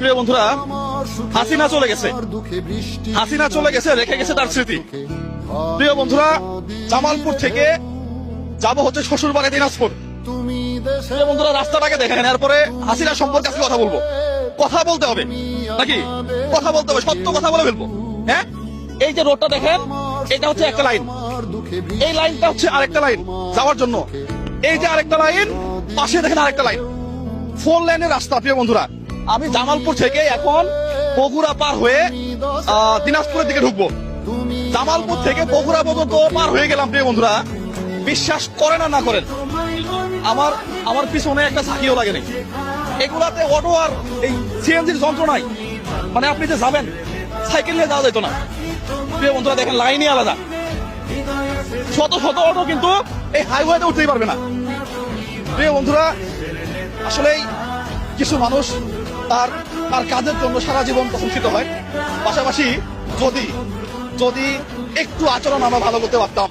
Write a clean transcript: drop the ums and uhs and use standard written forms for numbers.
প্রিয় বন্ধুরা, হাসিনা চলে গেছে, হাসিনা চলে গেছে, রেখে গেছে তার স্মৃতি। প্রিয় বন্ধুরা, জামালপুর থেকে যাব হচ্ছে শ্বশুর বাড়ি দিনাজপুর। প্রিয় বন্ধুরা, রাস্তাটাকে দেখেন, এরপরে হাসিনা সম্পর্কে আজকে কথা বলবো। কথা বলতে হবে নাকি? কথা বলতে হবে, সত্য কথা বলে ফেলবো। হ্যাঁ, এই যে রোডটা দেখেন, এটা হচ্ছে একটা লাইন, এই লাইনটা হচ্ছে আরেকটা লাইন যাওয়ার জন্য। এই যে আরেকটা লাইন, পাশে দেখেন আরেকটা লাইন, 4 লেনের রাস্তা। প্রিয় বন্ধুরা, আমি জামালপুর থেকে এখন বগুড়া পার হয়ে দিনাজপুরের দিকে ঢুকবো। জামালপুর থেকে বগুড়া পর্যন্ত পার হয়ে গেলাম। প্রিয় বন্ধুরা, বিশ্বাস করেন আর না করেন, আমার পিছনে একটা ঝাঁকিও লাগে নাই। এগুলাতে অটো আর এই সিএনজির যন্ত্র নাই, মানে আপনি যে যাবেন সাইকেল নিয়ে যাওয়া যেত না। প্রিয় বন্ধুরা, দেখেন লাইনই আলাদা, শত শত অটো কিন্তু এই হাইওয়েতে উঠতেই পারবে না। প্রিয় বন্ধুরা, আসলেই কিছু মানুষ তার কাজের জন্য সারা জীবন প্রশংসিত হয়। পাশাপাশি যদি একটু আচরণ আমরা ভালো করতে পারতাম,